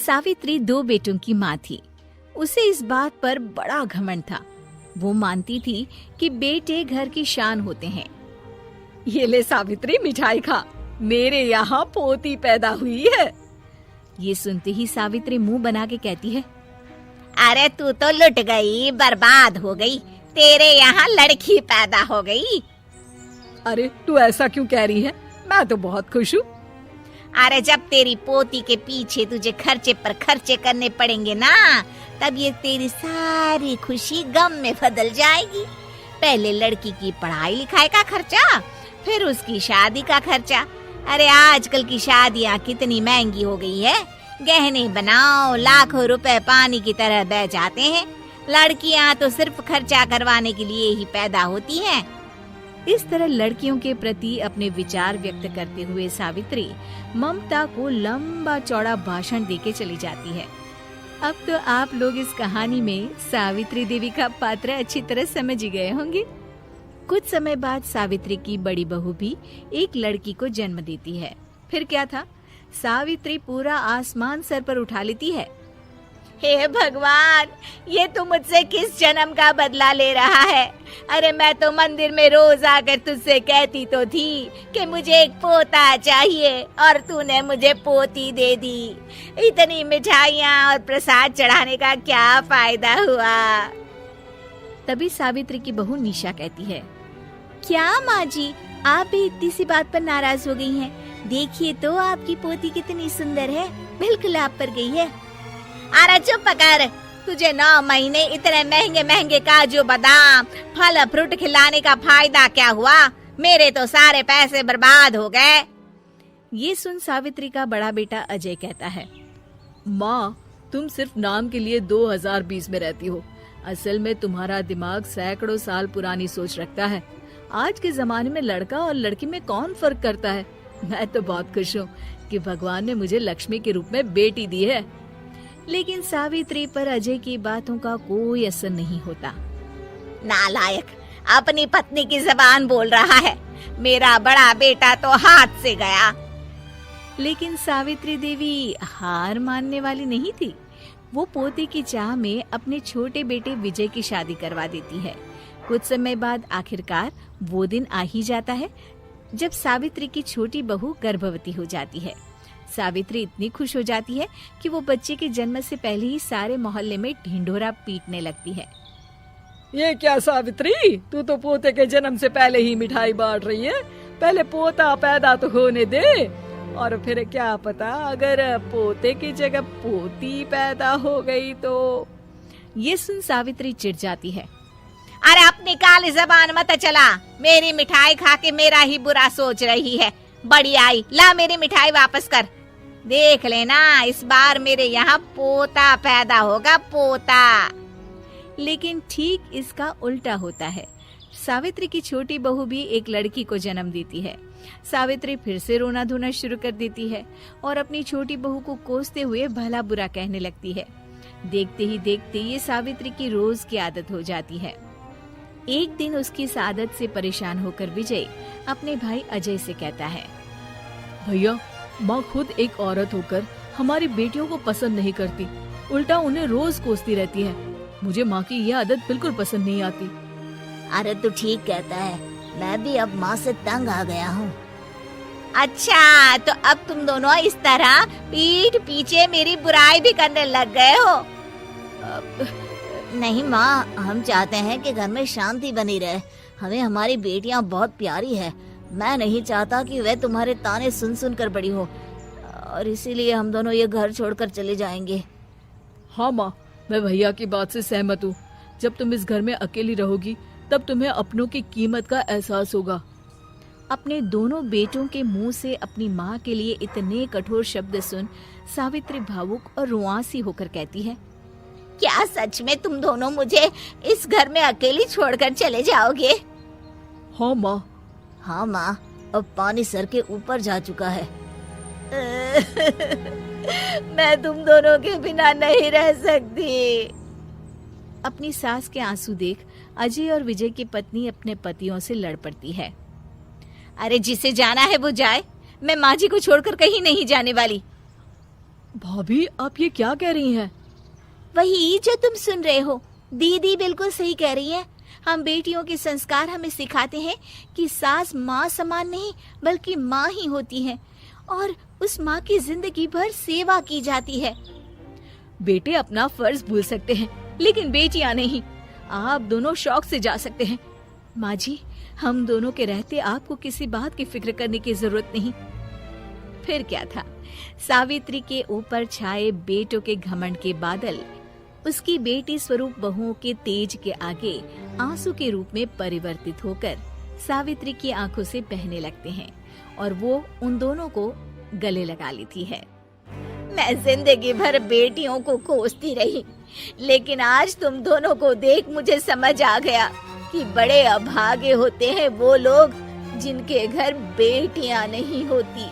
सावित्री 2 बेटों की माँ थी। उसे इस बात पर बड़ा घमंड था। वो मानती थी कि बेटे घर की शान होते हैं। ये ले सावित्री, मिठाई खा, मेरे यहाँ पोती पैदा हुई है। ये सुनते ही सावित्री मुंह बना के कहती है, अरे तू तो लुट गई, बर्बाद हो गई, तेरे यहाँ लड़की पैदा हो गई। अरे तू ऐसा क्यों कह रही है? मैं तो बहुत खुश हूँ। अरे जब तेरी पोती के पीछे तुझे खर्चे पर खर्चे करने पड़ेंगे ना, तब ये तेरी सारी खुशी गम में बदल जाएगी। पहले लड़की की पढ़ाई लिखाई का खर्चा, फिर उसकी शादी का खर्चा। अरे आजकल की शादियाँ कितनी महंगी हो गई है। गहने बनाओ, लाखों रुपए पानी की तरह बह जाते हैं। लड़कियाँ तो सिर्फ खर्चा करवाने के लिए ही पैदा होती हैं। इस तरह लड़कियों के प्रति अपने विचार व्यक्त करते हुए सावित्री ममता को लंबा चौड़ा भाषण देके चली जाती है। अब तो आप लोग इस कहानी में सावित्री देवी का पात्र अच्छी तरह समझ ही गए होंगे। कुछ समय बाद सावित्री की बड़ी बहू भी एक लड़की को जन्म देती है। फिर क्या था, सावित्री पूरा आसमान सर पर उठा लेती है। हे भगवान, ये तू मुझसे किस जन्म का बदला ले रहा है? अरे मैं तो मंदिर में रोज आकर तुझसे कहती तो थी कि मुझे एक पोता चाहिए, और तूने मुझे पोती दे दी। इतनी मिठाइयाँ और प्रसाद चढ़ाने का क्या फायदा हुआ? तभी सावित्री की बहू निशा कहती है, क्या माँ जी, आप भी इतनी सी बात पर नाराज हो गई हैं? देखिए तो आपकी पोती कितनी सुंदर है, बिल्कुल आप पर गई है। अरे चुप कर, तुझे 9 महीने इतने महंगे महंगे काजू बादाम फल फ्रूट खिलाने का फायदा क्या हुआ? मेरे तो सारे पैसे बर्बाद हो गए। ये सुन सावित्री का बड़ा बेटा अजय कहता है, माँ, तुम सिर्फ नाम के लिए 2020 में रहती हो। असल में तुम्हारा दिमाग सैकड़ों साल पुरानी सोच रखता है। आज के जमाने में लड़का और लड़की में कौन फर्क करता है? मैं तो बहुत खुश हूँ कि भगवान ने मुझे लक्ष्मी के रूप में बेटी दी है। लेकिन सावित्री पर अजय की बातों का कोई असर नहीं होता। नालायक, अपनी पत्नी की जबान बोल रहा है। मेरा बड़ा बेटा तो हाथ से गया। लेकिन सावित्री देवी हार मानने वाली नहीं थी। वो पोते की चाह में अपने छोटे बेटे विजय की शादी करवा देती है। कुछ समय बाद आखिरकार वो दिन आ ही जाता है जब सावित्री की छोटी बहू गर्भवती हो जाती है। सावित्री इतनी खुश हो जाती है कि वो बच्चे के जन्म से पहले ही सारे मोहल्ले में ढिंढोरा पीटने लगती है। ये क्या सावित्री, तू तो पोते के जन्म से पहले ही मिठाई बांट रही है। पहले पोता पैदा तो होने दे, और फिर क्या पता अगर पोते की जगह पोती पैदा हो गई तो। ये सुन सावित्री चिढ़ जाती है। अरे अपनी काली जबान मत चला, मेरी मिठाई खा के मेरा ही बुरा सोच रही है। बड़ी आई, ला मेरी मिठाई वापस कर। देख लेना, इस बार मेरे यहाँ पोता पैदा होगा, पोता। लेकिन ठीक इसका उल्टा होता है। सावित्री की छोटी बहू भी एक लड़की को जन्म देती है। सावित्री फिर से रोना धोना शुरू कर देती है और अपनी छोटी बहू को कोसते हुए भला बुरा कहने लगती है। देखते ही देखते ये सावित्री की रोज की आदत हो जाती है। एक दिन उसकी इस आदत से परेशान होकर विजय अपने भाई अजय से कहता है, भैया, माँ खुद एक औरत होकर हमारी बेटियों को पसंद नहीं करती, उल्टा उन्हें रोज कोसती रहती है। मुझे माँ की यह आदत बिल्कुल पसंद नहीं आती। अरे तू ठीक कहता है, मैं भी अब माँ से तंग आ गया हूँ। अच्छा, तो अब तुम दोनों इस तरह पीठ पीछे मेरी बुराई भी करने लग गए हो? नहीं माँ, हम चाहते हैं कि घर में शांति बनी रहे। हमें हमारी बेटियाँ बहुत प्यारी है। मैं नहीं चाहता कि वह तुम्हारे ताने सुन सुन कर बड़ी हो, और इसीलिए हम दोनों ये घर छोड़कर चले जाएंगे। हाँ माँ, मैं भैया की बात से सहमत हूँ। जब तुम इस घर में अकेली रहोगी तब तुम्हें अपनों की कीमत का एहसास होगा। अपने दोनों बेटों के मुंह से अपनी माँ के लिए इतने कठोर शब्द सुन सावित्री भावुक और रुआंसी होकर कहती है, क्या सच में तुम दोनों मुझे इस घर में अकेली छोड़कर चले जाओगे? हाँ माँ। हाँ माँ, अब पानी सर के ऊपर जा चुका है। मैं तुम दोनों के बिना नहीं रह सकती। अपनी सास के आंसू देख अजय और विजय की पत्नी अपने पतियों से लड़ पड़ती है। अरे जिसे जाना है वो जाए, मैं माँ जी को छोड़कर कहीं नहीं जाने वाली। भाभी, आप ये क्या कह रही हैं? वही जो तुम सुन रहे हो, दीदी बिल्कुल सही कह रही है। हम बेटियों के संस्कार हमें सिखाते हैं कि सास माँ समान नहीं बल्कि माँ ही होती है और उस माँ की जिंदगी भर सेवा की जाती है। बेटे अपना फर्ज भूल सकते हैं, लेकिन बेटियां नहीं। आप दोनों शौक से जा सकते हैं। माँ जी, हम दोनों के रहते आपको किसी बात की फिक्र करने की जरूरत नहीं। फिर क्या था, सावित्री के ऊपर छाए बेटों के घमंड के बादल उसकी बेटी स्वरूप बहुओं के तेज के आगे आंसू के रूप में परिवर्तित होकर सावित्री की आंखों से बहने लगते हैं और वो उन दोनों को गले लगा लेती है। मैं जिंदगी भर बेटियों को कोसती रही, लेकिन आज तुम दोनों को देख मुझे समझ आ गया कि बड़े अभागे होते हैं वो लोग जिनके घर बेटियां नहीं होती।